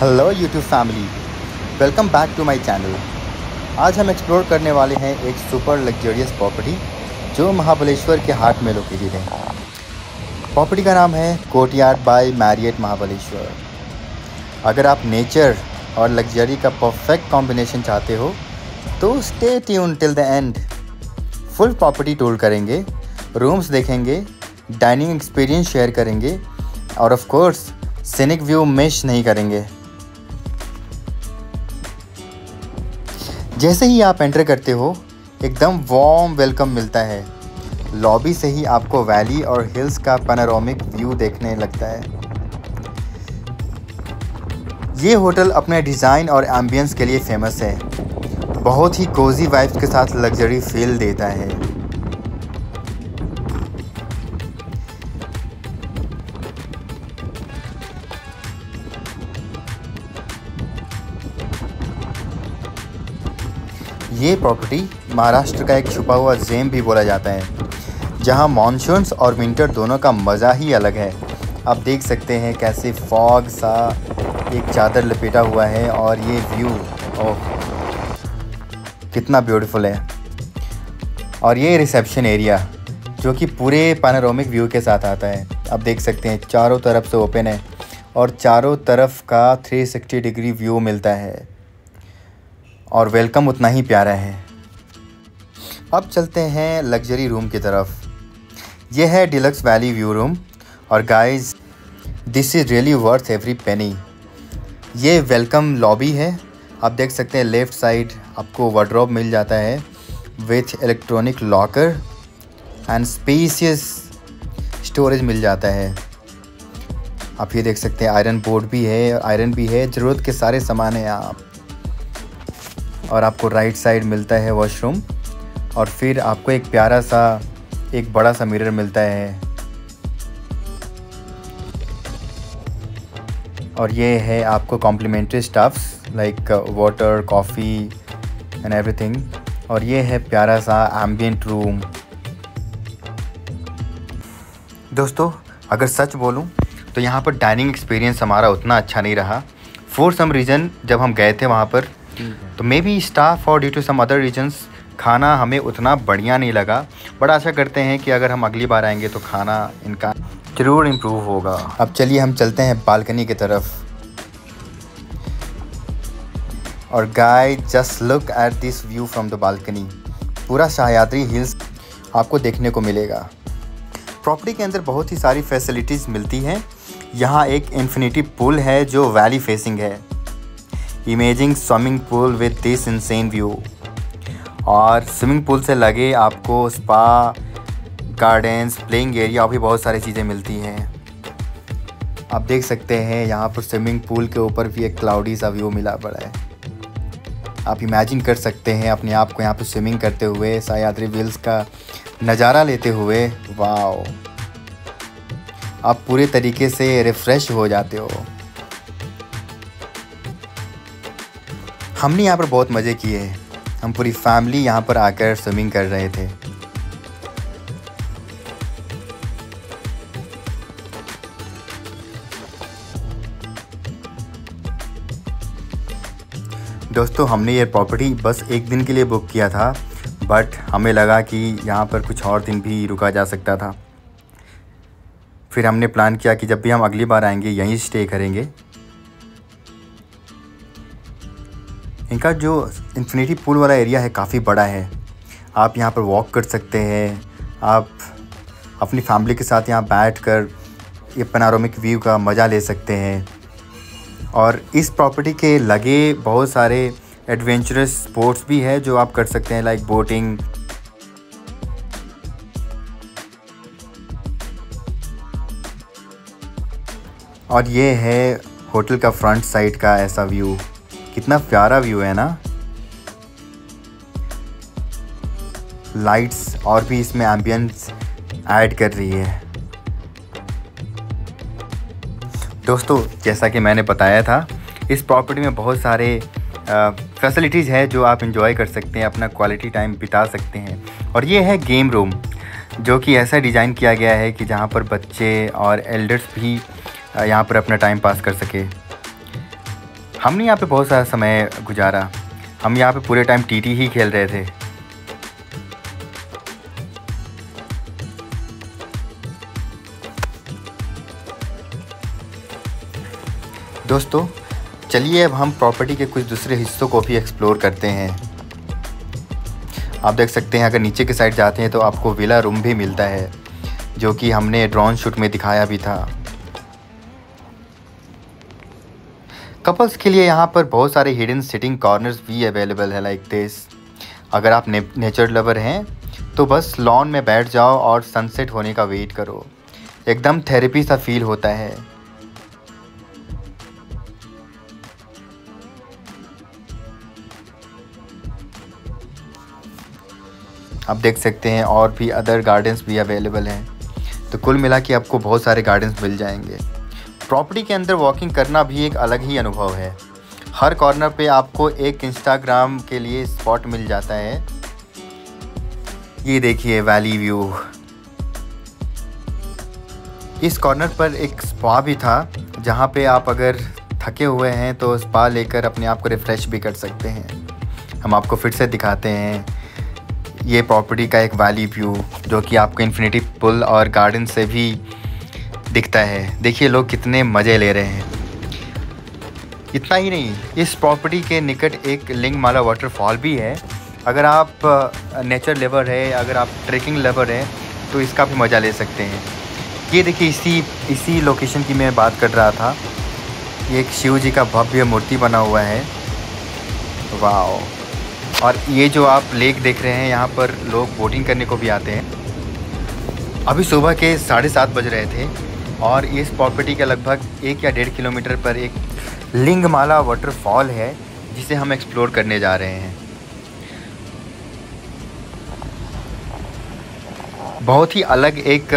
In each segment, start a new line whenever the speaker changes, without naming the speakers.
Hello YouTube family, welcome back to my channel. आज हम explore करने वाले हैं एक सुपर लग्जरियस प्रॉपर्टी जो महाबलेश्वर के हार्ट में लोकेटेड है। प्रॉपर्टी का नाम है कोर्टयार्ड बाय मैरियट महाबलेश्वर। अगर आप नेचर और लग्जरी का परफेक्ट कॉम्बिनेशन चाहते हो तो stay tune till the end. Full property tour करेंगे, रूम्स देखेंगे, डाइनिंग एक्सपीरियंस शेयर करेंगे और of course scenic view miss नहीं करेंगे। जैसे ही आप एंटर करते हो एकदम वार्म वेलकम मिलता है। लॉबी से ही आपको वैली और हिल्स का पैनोरामिक व्यू देखने लगता है। ये होटल अपने डिज़ाइन और एम्बियंस के लिए फेमस है। बहुत ही कोजी वाइब्स के साथ लग्जरी फील देता है। ये प्रॉपर्टी महाराष्ट्र का एक छुपा हुआ जेम भी बोला जाता है, जहां मॉनसून्स और विंटर दोनों का मज़ा ही अलग है। आप देख सकते हैं कैसे फॉग सा एक चादर लपेटा हुआ है और ये व्यू ओह कितना ब्यूटीफुल है। और ये रिसेप्शन एरिया जो कि पूरे पैनोरामिक व्यू के साथ आता है। आप देख सकते हैं चारों तरफ से ओपन है और चारों तरफ का 360 डिग्री व्यू मिलता है और वेलकम उतना ही प्यारा है। अब चलते हैं लग्जरी रूम की तरफ। यह है डिलक्स वैली व्यू रूम और guys this is really worth every penny. ये वेलकम लॉबी है। आप देख सकते हैं लेफ़्ट साइड आपको वार्डरोब मिल जाता है with electronic locker and spacious storage मिल जाता है। आप ये देख सकते हैं आयरन बोर्ड भी है, आयरन भी है, ज़रूरत के सारे सामान हैं आप। और आपको राइट साइड मिलता है वॉशरूम और फिर आपको एक प्यारा सा एक बड़ा सा मिरर मिलता है। और ये है आपको complimentary stuffs like water, coffee and everything. और ये है प्यारा सा एम्बिएंट रूम। दोस्तों अगर सच बोलूं तो यहाँ पर डाइनिंग एक्सपीरियंस हमारा उतना अच्छा नहीं रहा। फॉर सम रीज़न जब हम गए थे वहाँ पर तो मे बी स्टाफ और due to some other reasons खाना हमें उतना बढ़िया नहीं लगा। बड़ा आशा करते हैं कि अगर हम अगली बार आएंगे तो खाना इनका ज़रूर इम्प्रूव होगा। अब चलिए हम चलते हैं बालकनी की तरफ। और guys just look at this view from the balcony. पूरा सह्याद्री हिल्स आपको देखने को मिलेगा। प्रॉपर्टी के अंदर बहुत ही सारी फैसिलिटीज़ मिलती हैं। यहाँ एक इन्फिनिटी पूल है जो वैली फेसिंग है। Imaging swimming pool with this insane view. और स्विमिंग पूल से लगे आपको स्पा, गार्डन्स, प्लेइंग एरिया और भी बहुत सारी चीज़ें मिलती हैं। आप देख सकते हैं यहाँ पर स्विमिंग पूल के ऊपर भी एक क्लाउडी सा व्यू मिला पड़ा है। आप इमेजिन कर सकते हैं अपने आप को यहाँ पर स्विमिंग करते हुए, सह्याद्री हिल्स का नज़ारा लेते हुए। वाओ, आप पूरे तरीके से रिफ़्रेश हो जाते हो। हमने यहाँ पर बहुत मज़े किए। हम पूरी फैमिली यहाँ पर आकर स्विमिंग कर रहे थे। दोस्तों हमने ये प्रॉपर्टी बस एक दिन के लिए बुक किया था, बट हमें लगा कि यहाँ पर कुछ और दिन भी रुका जा सकता था। फिर हमने प्लान किया कि जब भी हम अगली बार आएंगे यहीं स्टे करेंगे। इनका जो इन्फिनिटी पूल वाला एरिया है काफ़ी बड़ा है। आप यहाँ पर वॉक कर सकते हैं। आप अपनी फैमिली के साथ यहाँ बैठकर ये पैनोरामिक व्यू का मज़ा ले सकते हैं। और इस प्रॉपर्टी के लगे बहुत सारे एडवेंचरस स्पोर्ट्स भी है जो आप कर सकते हैं लाइक बोटिंग। और ये है होटल का फ्रंट साइड का ऐसा व्यू। कितना प्यारा व्यू है ना। लाइट्स और भी इसमें एम्बियंस ऐड कर रही है। दोस्तों जैसा कि मैंने बताया था इस प्रॉपर्टी में बहुत सारे फैसिलिटीज़ है जो आप एंजॉय कर सकते हैं, अपना क्वालिटी टाइम बिता सकते हैं। और ये है गेम रूम जो कि ऐसा डिज़ाइन किया गया है कि जहाँ पर बच्चे और एल्डर्स भी यहाँ पर अपना टाइम पास कर सके। हमने यहाँ पे बहुत सारा समय गुजारा। हम यहाँ पे पूरे टाइम टीटी ही खेल रहे थे। दोस्तों चलिए अब हम प्रॉपर्टी के कुछ दूसरे हिस्सों को भी एक्सप्लोर करते हैं। आप देख सकते हैं अगर नीचे की साइड जाते हैं तो आपको विला रूम भी मिलता है, जो कि हमने ड्रोन शूट में दिखाया भी था। कपल्स के लिए यहाँ पर बहुत सारे हिडन सिटिंग कॉर्नर्स भी अवेलेबल है लाइक दिस। अगर आप नेचर लवर हैं तो बस लॉन में बैठ जाओ और सनसेट होने का वेट करो। एकदम थेरेपी सा फील होता है। आप देख सकते हैं और भी अदर गार्डन्स भी अवेलेबल हैं। तो कुल मिला के आपको बहुत सारे गार्डन्स मिल जाएंगे। प्रॉपर्टी के अंदर वॉकिंग करना भी एक अलग ही अनुभव है। हर कॉर्नर पे आपको एक इंस्टाग्राम के लिए स्पॉट मिल जाता है। ये देखिए वैली व्यू। इस कॉर्नर पर एक स्पा भी था, जहाँ पे आप अगर थके हुए हैं तो स्पा लेकर अपने आप को रिफ़्रेश भी कर सकते हैं। हम आपको फिर से दिखाते हैं ये प्रॉपर्टी का एक वैली व्यू, जो कि आपको इन्फिनिटी पुल और गार्डन से भी दिखता है। देखिए लोग कितने मज़े ले रहे हैं। इतना ही नहीं, इस प्रॉपर्टी के निकट एक लिंगमाला वाटरफॉल भी है। अगर आप नेचर लवर है, अगर आप ट्रैकिंग लवर है तो इसका भी मज़ा ले सकते हैं। ये देखिए इसी लोकेशन की मैं बात कर रहा था। ये एक शिव जी का भव्य मूर्ति बना हुआ है। वाह। और ये जो आप लेक देख रहे हैं, यहाँ पर लोग बोटिंग करने को भी आते हैं। अभी सुबह के 7:30 बज रहे थे और इस प्रॉपर्टी के लगभग 1 या 1.5 किलोमीटर पर एक लिंगमाला वाटरफॉल है, जिसे हम एक्सप्लोर करने जा रहे हैं। बहुत ही अलग एक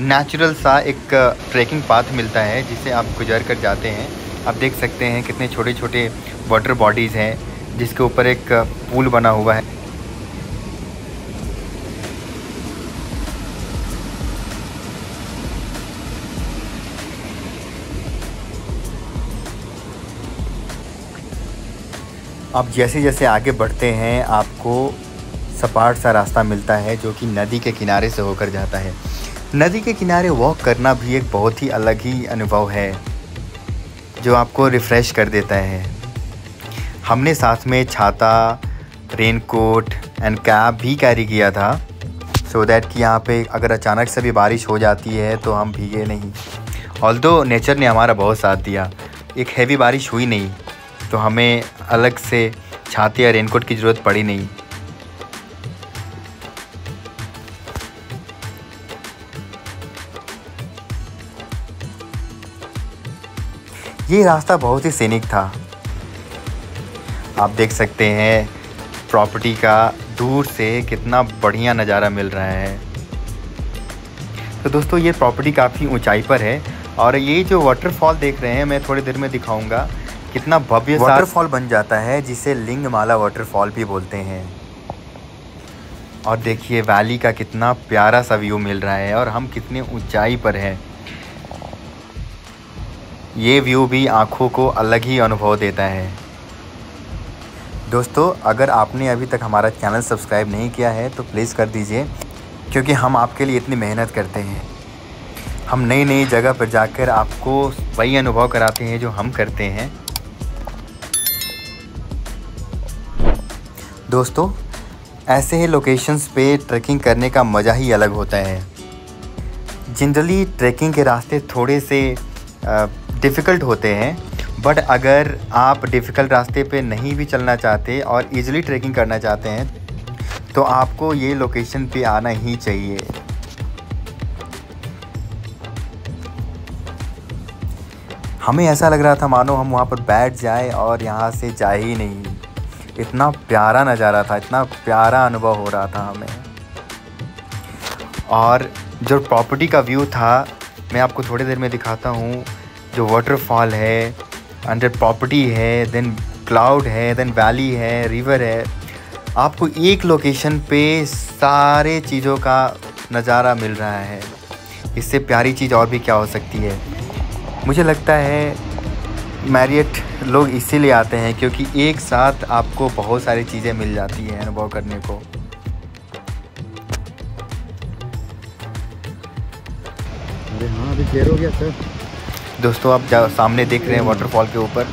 नेचुरल सा एक ट्रैकिंग पाथ मिलता है, जिसे आप गुजर कर जाते हैं। आप देख सकते हैं कितने छोटे छोटे वाटर बॉडीज़ हैं, जिसके ऊपर एक पूल बना हुआ है। अब जैसे जैसे आगे बढ़ते हैं आपको सपाट सा रास्ता मिलता है, जो कि नदी के किनारे से होकर जाता है। नदी के किनारे वॉक करना भी एक बहुत ही अलग ही अनुभव है, जो आपको रिफ़्रेश कर देता है। हमने साथ में छाता, रेनकोट एंड कैप भी कैरी किया था, सो दैट कि यहाँ पे अगर अचानक से भी बारिश हो जाती है तो हम भीगे नहीं। ऑल्दो नेचर ने हमारा बहुत साथ दिया, एक हैवी बारिश हुई नहीं, तो हमें अलग से छाते या रेनकोट की ज़रूरत पड़ी नहीं। ये रास्ता बहुत ही सीनिक था। आप देख सकते हैं प्रॉपर्टी का दूर से कितना बढ़िया नज़ारा मिल रहा है। तो दोस्तों ये प्रॉपर्टी काफ़ी ऊंचाई पर है और ये जो वाटरफॉल देख रहे हैं मैं थोड़ी देर में दिखाऊंगा। कितना भव्य वाटरफॉल बन जाता है, जिसे लिंगमाला वाटरफॉल भी बोलते हैं। और देखिए वैली का कितना प्यारा सा व्यू मिल रहा है और हम कितने ऊंचाई पर हैं। ये व्यू भी आँखों को अलग ही अनुभव देता है। दोस्तों अगर आपने अभी तक हमारा चैनल सब्सक्राइब नहीं किया है तो प्लीज़ कर दीजिए, क्योंकि हम आपके लिए इतनी मेहनत करते हैं। हम नई नई जगह पर जाकर आपको वही अनुभव कराते हैं जो हम करते हैं। दोस्तों ऐसे ही लोकेशंस पे ट्रैकिंग करने का मज़ा ही अलग होता है। जनरली ट्रैकिंग के रास्ते थोड़े से डिफ़िकल्ट होते हैं, बट अगर आप डिफ़िकल्ट रास्ते पे नहीं भी चलना चाहते और इजीली ट्रैकिंग करना चाहते हैं तो आपको ये लोकेशन पे आना ही चाहिए। हमें ऐसा लग रहा था मानो हम वहाँ पर बैठ जाए और यहाँ से जाए ही नहीं। इतना प्यारा नज़ारा था, इतना प्यारा अनुभव हो रहा था हमें। और जो प्रॉपर्टी का व्यू था मैं आपको थोड़ी देर में दिखाता हूँ। जो वाटरफॉल है, अंडर प्रॉपर्टी है, देन क्लाउड है, देन वैली है, रिवर है। आपको एक लोकेशन पे सारे चीज़ों का नज़ारा मिल रहा है। इससे प्यारी चीज़ और भी क्या हो सकती है। मुझे लगता है मैरियट लोग इसीलिए आते हैं क्योंकि एक साथ आपको बहुत सारी चीज़ें मिल जाती हैं अनुभव करने को।
अरे हाँ, अभी देर हो गया सर।
दोस्तों आप सामने देख रहे हैं वाटरफॉल के ऊपर,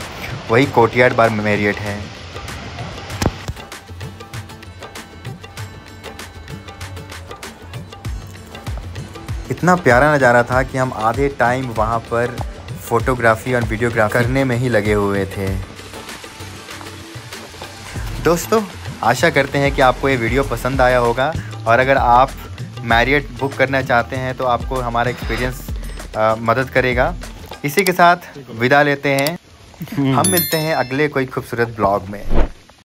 वही कोर्टयार्ड बार मैरियट है। इतना प्यारा नज़ारा था कि हम आधे टाइम वहाँ पर फोटोग्राफी और वीडियोग्राफी करने में ही लगे हुए थे। दोस्तों आशा करते हैं कि आपको ये वीडियो पसंद आया होगा, और अगर आप मैरियट बुक करना चाहते हैं तो आपको हमारा एक्सपीरियंस मदद करेगा। इसी के साथ विदा लेते हैं। हम मिलते हैं अगले कोई खूबसूरत ब्लॉग में।